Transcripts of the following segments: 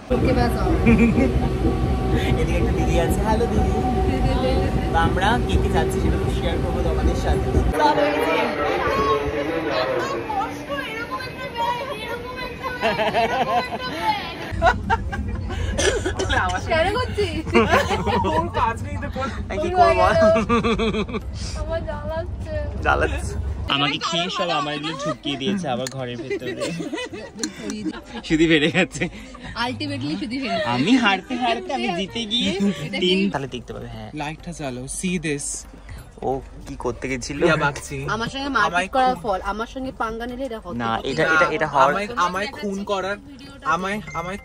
এদিকে একটা দিদি আছে। হ্যালো দিদি। আমরা কে কে যাচ্ছি সেটা তো শেয়ার করবো তোমাদের সাথে। আমাকে খেয়ে সব আমার এগুলো ঢুকিয়ে দিয়েছে আবার ঘরের ভেতরে। শুধু বেড়ে গেছে। আলটিমেটলি শুধু হেরে। আমি হারতে হারতে আমি জিতে গিয়ে 3 তাহলে দেখতে পাবে। হ্যাঁ লাইটটা চালো। C this. ও কি করতে গেছিল? আমার সঙ্গে মারপিট করার ফল, আমার সঙ্গে পাঙ্গা নিলে এটা হতো না। এটা আমায়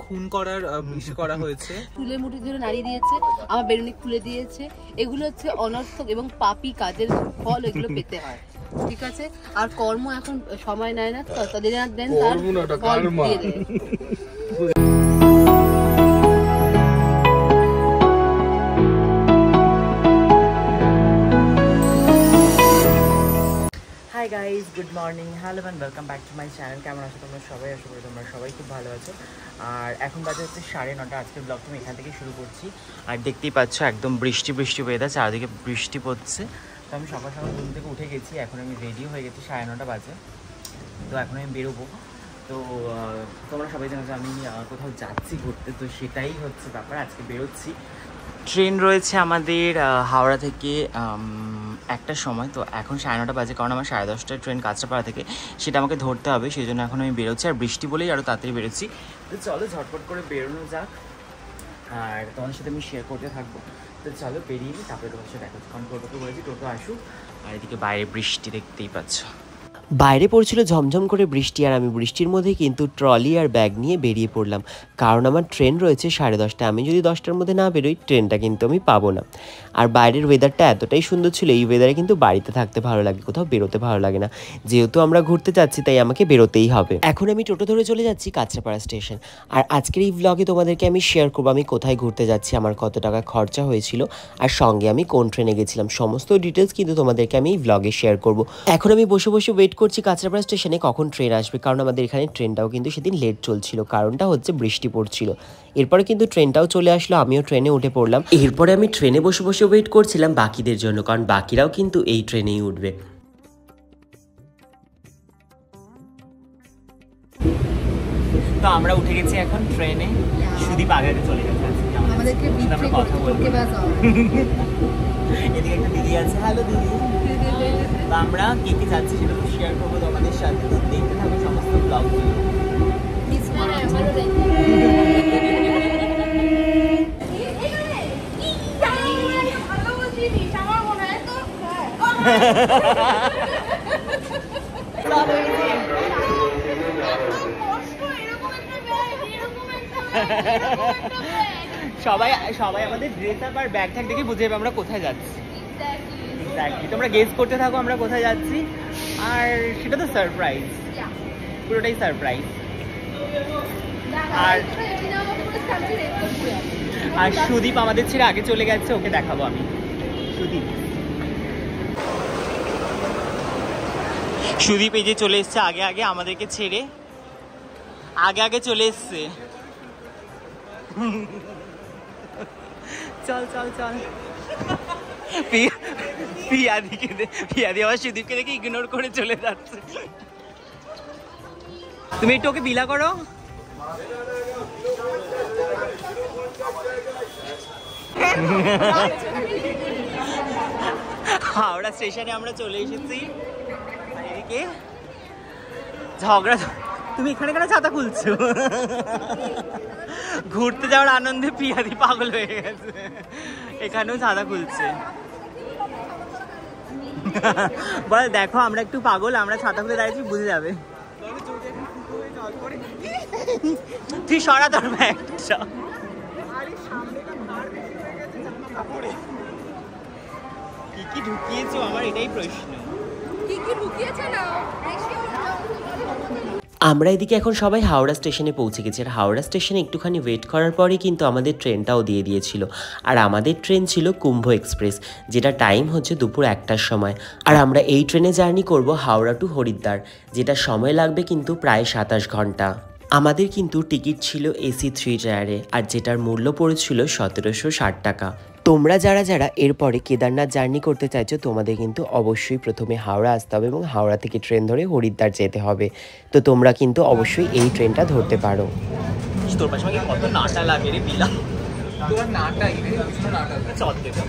খুন করার বিষয় করা হয়েছে। চুলের মুঠি ধরে নাড়িয়ে দিয়েছে, আমার বেরুনি খুলে দিয়েছে। এগুলো হচ্ছে অনর্থক এবং পাপী কাজের ফল, এগুলো পেতে হয়। ঠিক আছে? আর কর্ম এখন সময় নেয় না, তাদের দেন তার ফল দিয়ে দেয়। Hi guys, good morning, hello and welcome back to my channel. কেমন আছো তোমরা সবাই? আশা করি তোমরা সবাই খুব ভালো আছো। আর এখন বাজে হচ্ছে 9:30। আজকের ব্লগটা আমি এখান থেকে শুরু করছি। আর দেখতেই পাচ্ছ একদম বৃষ্টি ওয়েদার, চারদিকে বৃষ্টি পড়ছে। তো আমি সকাল সকাল ঘুম থেকে উঠে গেছি, এখন আমি রেডি হয়ে গেছি। 9:30 বাজে। তো এখন আমি বেরোবো। তো তোমরা সবাই জানো যে আমি কোথাও যাচ্ছি ঘুরতে, তো সেটাই হচ্ছে ব্যাপার। আজকে বেরোচ্ছি। ট্রেন রয়েছে আমাদের হাওড়া থেকে একটার সময়। তো এখন 9:30 বাজে, কারণ আমার 10:30টায় ট্রেন কাঁচরাপাড়া থেকে, সেটা আমাকে ধরতে হবে। সেই জন্য এখন আমি বেরোচ্ছি। আর বৃষ্টি বলেই আরও তাড়াতাড়ি বেরোচ্ছি। তো চলো ঝটপট করে বেরোনো যাক, আর তোমাদের সাথে আমি শেয়ার করতে থাকবো। তো চলো বেরিয়ে নিই, তারপরে তোমার সাথে দেখা হচ্ছে। কারণ টোটোকে বলেছি টোটো আসুক। আর এদিকে বাইরে বৃষ্টি দেখতেই পাচ্ছ। বাইরে পড়ছিল ঝমঝম করে বৃষ্টি, আর আমি বৃষ্টির মধ্যে কিন্তু ট্রলি আর ব্যাগ নিয়ে বেরিয়ে পড়লাম। কারণ আমার ট্রেন রয়েছে 10:30টায়। আমি যদি 10টার মধ্যে না বেরোই, ট্রেনটা কিন্তু আমি পাবো না। আর বাইরের ওয়েদারটা এতটাই সুন্দর ছিল, এই ওয়েদারে কিন্তু বাড়িতে থাকতে ভালো লাগে, কোথাও বেরোতে ভালো লাগে না। যেহেতু আমরা ঘুরতে যাচ্ছি, তাই আমাকে বেরোতেই হবে। এখন আমি টোটো ধরে চলে যাচ্ছি কাঁচরাপাড়া স্টেশন। আর আজকের এই ব্লগে তোমাদেরকে আমি শেয়ার করবো আমি কোথায় ঘুরতে যাচ্ছি, আমার কত টাকা খরচা হয়েছিল, আর সঙ্গে আমি কোন ট্রেনে গেছিলাম। সমস্ত ডিটেলস কিন্তু তোমাদেরকে আমি এই ব্লগে শেয়ার করবো। এখন আমি বসে বসে ওয়েট করছি কাঁচরাপাড়া স্টেশনে কখন ট্রেন আসবে, কারণ আমাদের এখানে ট্রেনটাও কিন্তু সেদিন লেট চলছিল। কারণটা হচ্ছে বৃষ্টি পড়ছিল। এরপরে কিন্তু ট্রেনটাও চলে আসলো, আমিও ট্রেনে উঠে পড়লাম। এরপরে আমি ট্রেনে বসে বসে ওয়েট করছিলাম বাকিদের জন্য, কারণ বাকিরাও কিন্তু এই ট্রেনেই উঠবে। তো আমরা উঠে গেছি এখন ট্রেনে। সুদীপ আগে চলে গেছে, আমাদেরকে আমরা কথা বলবো। এদিকে একটা দিদি আছে। হ্যালো দিদি। আমরা কে কে যাচ্ছি সেটা তো শেয়ার করবো তোমাদের সাথে। তো দেখতে থাকো সমস্ত ব্লগগুলো। সবাই আমাদের ড্রেস আপ আর ব্যাগ ট্যাগ দেখে বুঝে যাবে আমরা কোথায় যাচ্ছি। এক্স্যাক্টলি, তোমরা গেস করতে থাকো আমরা কোথায় যাচ্ছি। আর সেটা তো সারপ্রাইজ, পুরোটাই সারপ্রাইজ। আর সুদীপ আমাদের ছেড়ে আগে চলে গেছে, ওকে দেখাবো আমি। সুদীপ এই যে চলে এসছে আগে আমাদেরকে ছেড়ে, আগে চলে এসছে। চল পিয়াদি আবার সুদীপকে দেখে ইগনোর করে চলে যাচ্ছে। তুমি একটু ওকে বিলা করো। হাওড়া স্টেশনে আমরা চলে এসেছি। এদিকে ঝগড়া। তুমি এখানে কেন ছাতা খুলছো? ঘুরতে যাওয়ার আনন্দে পিয়াদি পাগল হয়ে গেছে, এখানেও ছাতা খুলছে। বল দেখো আমরা একটু পাগল, আমরা ছাতা খুলে দাঁড়িয়েছি, বুঝে যাবে। তুই সরা তোর ব্যাগটা। কি ঢুকিয়েছো আমার এটাই প্রশ্ন। কি ঢুকিয়েছে না? আমরা এদিকে এখন সবাই হাওড়া স্টেশনে পৌঁছে গেছি। আর হাওড়া স্টেশনে একটুখানি ওয়েট করার পরেই কিন্তু আমাদের ট্রেনটাও দিয়ে দিয়েছিল। আর আমাদের ট্রেন ছিল কুম্ভ এক্সপ্রেস, যেটা টাইম হচ্ছে দুপুর 1টার সময়। আর আমরা এই ট্রেনে জার্নি করব হাওড়া টু হরিদ্বার, যেটা সময় লাগবে কিন্তু প্রায় 27 ঘন্টা। আমাদের কিন্তু টিকিট ছিল এসি 3 টায়ারে, আর যেটার মূল্য পড়েছিল 1760 টাকা। তোমরা যারা যারা এরপরে কেদারনাথ জার্নি করতে চাইছো, তোমাদের কিন্তু অবশ্যই প্রথমে হাওড়া আসতে হবে এবং হাওড়া থেকে ট্রেন ধরে হরিদ্বার যেতে হবে। তো তোমরা কিন্তু অবশ্যই এই ট্রেনটা ধরতে পারো। তোর পাশে আমাকে কত নাটা লাগে রে বিলা, তোর নাটাই রে, কিছু নাটা চল দেবো।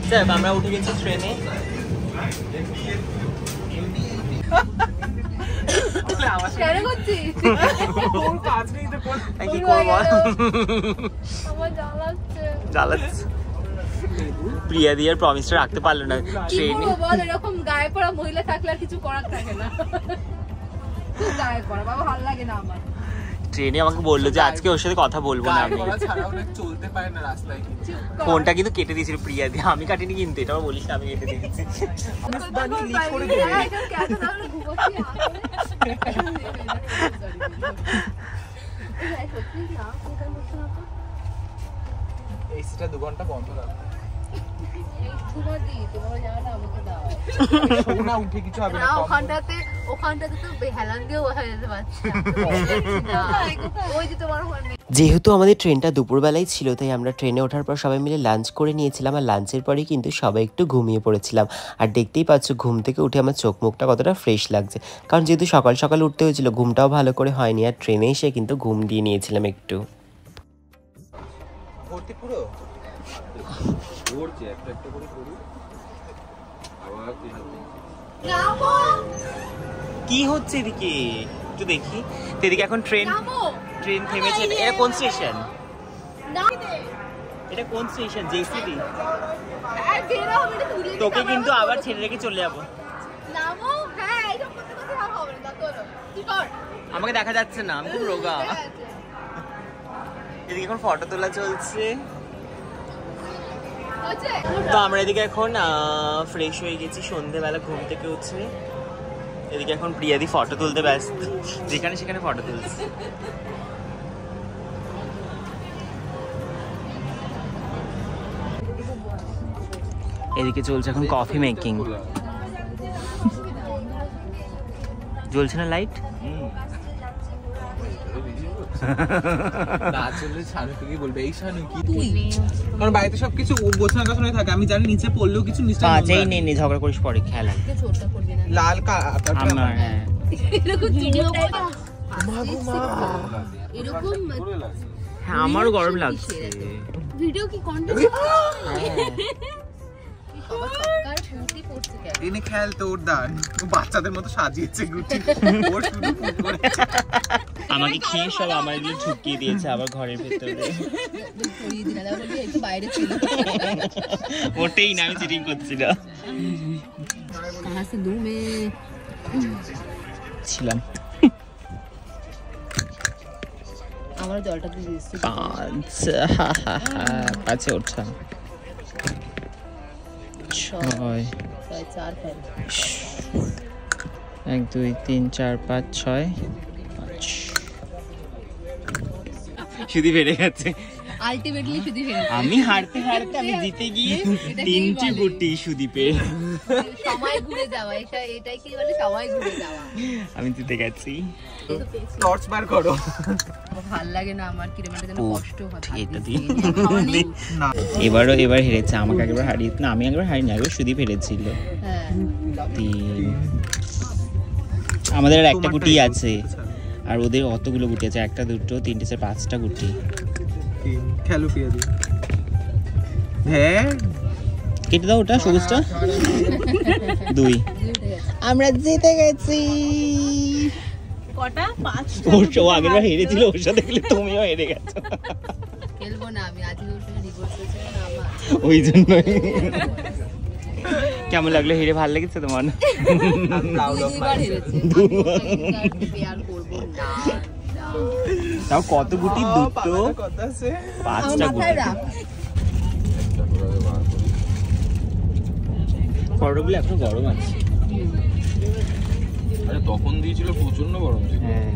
স্যার আমরা উঠে গেছি ট্রেনে। কেন করছিস? তোর কাজ নেই তো কোন কি করবো আমার জ্বালাচ্ছে। জ্বালাচ্ছে। প্রিয়া দিয়ার প্রমিসটা রাখতে পারলো না কি ট্রেনে। করবো বল, এরকম গায়ে পড়া মহিলা থাকলে আর কিছু করার থাকে না। খুব গায়ে পড়া বাবা, ভালো লাগে না আমার। ট্রেনে আমাকে বললো যে আজকে ওর সাথে কথা বলবো না আমি। করা ছাড়াও না চলতে পারে না রাস্তায়। চুপ কর। ফোনটা কিন্তু কেটে দিয়েছিল প্রিয়া দিয়ে, আমি কাটিনি কিন্তু, এটা বলিস না আমি কেটে দিয়েছি। হ্যাঁ, এটা কেন তাহলে ঘুমোচ্ছি সত্যি না, কোথায় বসে না তো? এসিটা 2 ঘন্টা বন্ধ রাখ। তোমার দি, তোমার জায়গাটা আমাকে দাও। শোনা উঠে কিছু হবে না, না। ওখানটাতে তো হেলান দিয়েও বসা যেতে পারছি না। ওই যে তোমার ওখানে যেহেতু আমাদের ট্রেনটা দুপুরবেলায় ছিল, তাই আমরা ট্রেনে ওঠার পর সবাই মিলে লাঞ্চ করে নিয়েছিলাম। আর লাঞ্চের পরে কিন্তু সবাই একটু ঘুমিয়ে পড়েছিলাম। আর দেখতেই পাচ্ছ ঘুম থেকে উঠে আমার চোখ মুখটা কতটা ফ্রেশ লাগছে, কারণ যেহেতু সকাল সকাল উঠতে হয়েছিল, ঘুমটাও ভালো করে হয়নি। আর ট্রেনে এসে কিন্তু ঘুম দিয়ে নিয়েছিলাম একটু। ভর্তি পুরো কি হচ্ছে এদিকে একটু দেখি। তো এদিকে এখন ট্রেন থেমেছে। এটা কোন স্টেশন? এটা কোন স্টেশন? জেসিবি। তোকে কিন্তু আবার ছেড়ে রেখে চলে যাবো। আমাকে দেখা যাচ্ছে না, আমি খুব রোগা। এদিকে এখন ফটো তোলা চলছে। তো আমরা এদিকে এখন ফ্রেশ হয়ে গেছি, সন্ধ্যেবেলা ঘুম থেকে উঠছে। এদিকে এখন প্রিয়াদি ফটো তুলতে ব্যস্ত, যেখানে সেখানে ফটো তুলছে। এদিকে চলছে এখন কফি মেকিং। জ্বলছে না লাইট? না চললে শানুকে কি বলবে? এই শানু কি তুই? কারণ বাড়িতে সবকিছু গোছানো গাছানো থাকে, আমি জানি নিচে পড়লেও কিছু নিশ্চয়ই পাঁচেই নেই, ঝগড়া করিস পরে খেলা। লাল আমার হ্যাঁ এরকম ভিডিও এরকম হ্যাঁ আমারও গরম লাগছে। ভিডিও কি কন্টেন্ট এনে খেল তোর দান, বাচ্চাদের মতো সাজিয়েছে গুটি। ওর শুধু ফুট করে আমাকে খেয়ে সব আমার এগুলো ঢুকিয়ে দিয়েছে আবার ঘরের ভেতরে। বাইরে ছিল ওটাই না, আমি চিটিং করছিলাম ছিলাম। আমার জলটা দিয়ে দিচ্ছি। পাঁচে ওঠা 6 1 2 3 4 5 6 শুধু বেড়ে গেছে। আলটিমেটলি শুধু হেরেছে। আমি হারতে হারতে আমি জিতে গিয়ে 3টে গুটি সুদীপে। সময় ঘুরে যাওয়া, এটাই কি বলে সময় ঘুরে যাওয়া। আমি জিতে গেছি। টর্চ বার করো। ভালো লাগে না আমার, কিরকম একটা যেন কষ্ট হয়। এটা দিয়ে এবার হেরেছে, আমাকে একবার হারিয়ে না, আমি একবার হারিনি, একবার সুদীপ হেরেছিল। হ্যাঁ 3 আমাদের আর একটা গুটি আছে, আর ওদের অতগুলো গুটি আছে, 1 2 3 4 5টা গুটি। খেলো পিয়া দি। হ্যাঁ কেটে দাও ওটা সবুজটা। 2 আমরা জিতে গেছি। কটা? 5। ও আগেরবার হেরেছিল, ওর সাথে খেলে তুমিও হেরে গেছো। খেলবো না আমি, আজকে ওর সঙ্গে ডিভোর্স হয়েছে না আমার, ওই জন্যই। কেমন লাগলো হেরে? ভালো লেগেছে তোমার? দুইবার হেরেছে। পেয়ার করবো না। তাও কত গুটি? 2 কথা আছে 5টা গুটি। ফটোগুলো এখনো গরম আছে। আরে তখন দিয়েছিল প্রচন্ড গরম ছিল। হ্যাঁ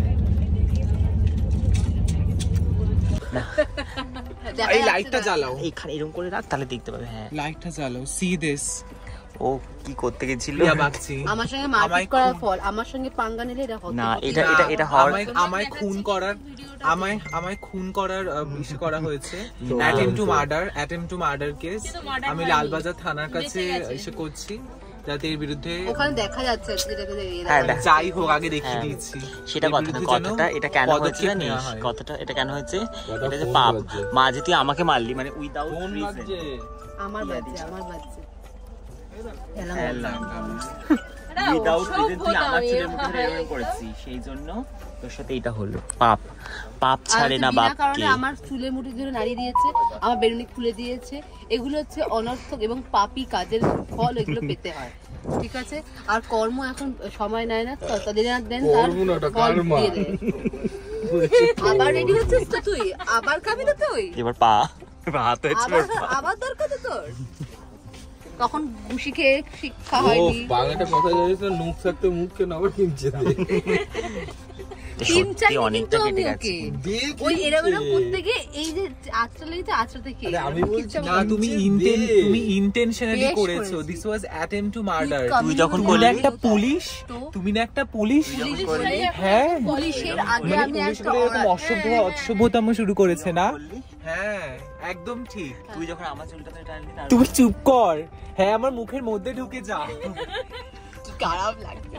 এই লাইটটা জ্বালাও, এখানে এরকম করে রাখ, তাহলে দেখতে পাবে। হ্যাঁ লাইটটা জ্বালাও। C this. ও কি করতে গেছিল? প্রিয়া বাগচি। আমার সঙ্গে মারপিট করার ফল, আমার সঙ্গে পাঙ্গা নিলে এটা হতো না, না। এটা হওয়ার আমায় খুন করার আমায় খুন করার ইসে করা হয়েছে, অ্যাটেম্প টু মার্ডার কেস। আমি লালবাজার থানার কাছে এসে করছি যাতে এর বিরুদ্ধে ওখানে দেখা যাচ্ছে যেটাকে হ্যাঁ, যাই হোক আগে দেখিয়ে দিচ্ছি সেটা এর কথা না, বিরুদ্ধে যেন কথাটা এটা কেন হয়েছে পদক্ষেপ জানিস? নেওয়া হয়। কথাটা এটা কেন হয়েছে? এটা যে পাপ, মা যে তুই আমাকে মারলি মানে উইদাউট রিজন। আমার বাচ্চা উইদাউট রিজন তুই আমার চুলের মুঠে ধরে এরকম করেছিস, সেই জন্য তোর সাথে এটা হলো। পাপ ছাড়ে না বাপকে। আমার চুলের মুঠি ধরে নাড়িয়ে দিয়েছে, আমার বেরুনি খুলে দিয়েছে। এগুলো হচ্ছে অনর্থক এবং পাপী কাজের ফল, এগুলো পেতে হয়, ঠিক আছে? আর কর্ম এখন সময় নেয় না, তাদের দেন তার ফল দিয়ে দেয়। আবার রেডি হচ্ছিস তো তুই? আবার খাবি তো তুই? এবার হাত হয়েছিল। আবার দরকার তো তোর? তখন ঘুষি খেয়ে শিক্ষা হয়নি। বাংলাটা কথা জানিস না, মুখ থাকতে মুখ কেন আবার কিনছে সত্যি অনেকটা কেটে গেছে। ওই এরম করতে গিয়ে এই যে আঁচড়াতে খেয়ে আমি বলছি না, তুমি ইন্টেনশনালি করেছো। This was attempt to murder. তুই যখন তুমি করলি একটা পুলিশ, তুমি না একটা পুলিশ। হ্যাঁ, পুলিশের আগে আমি একটা এরকম অসভ্যতাম শুরু করেছে না? হ্যাঁ, একদম ঠিক। তুই যখন আমার চুলটা ধরে টানলি তার তুমি চুপ কর। হ্যাঁ, আমার মুখের মধ্যে ঢুকে যা। খারাপ লাগছে।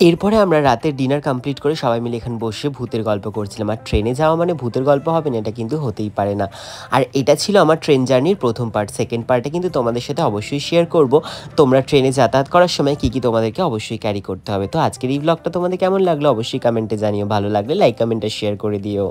এরপরে আমরা রাতের ডিনার কমপ্লিট করে সবাই মিলে এখানে বসে ভূতের গল্প করছিলাম। আর ট্রেনে যাওয়া মানে ভূতের গল্প হবে না, এটা কিন্তু হতেই পারে না। আর এটা ছিল আমার ট্রেন জার্নির প্রথম পার্ট। সেকেন্ড পার্টে কিন্তু তোমাদের সাথে অবশ্যই শেয়ার করব তোমরা ট্রেনে যাতায়াত করার সময় কী কী তোমাদেরকে অবশ্যই ক্যারি করতে হবে। তো আজকের এই ব্লগটা তোমাদের কেমন লাগলো অবশ্যই কমেন্টে জানিও। ভালো লাগলে লাইক কমেন্টে শেয়ার করে দিও।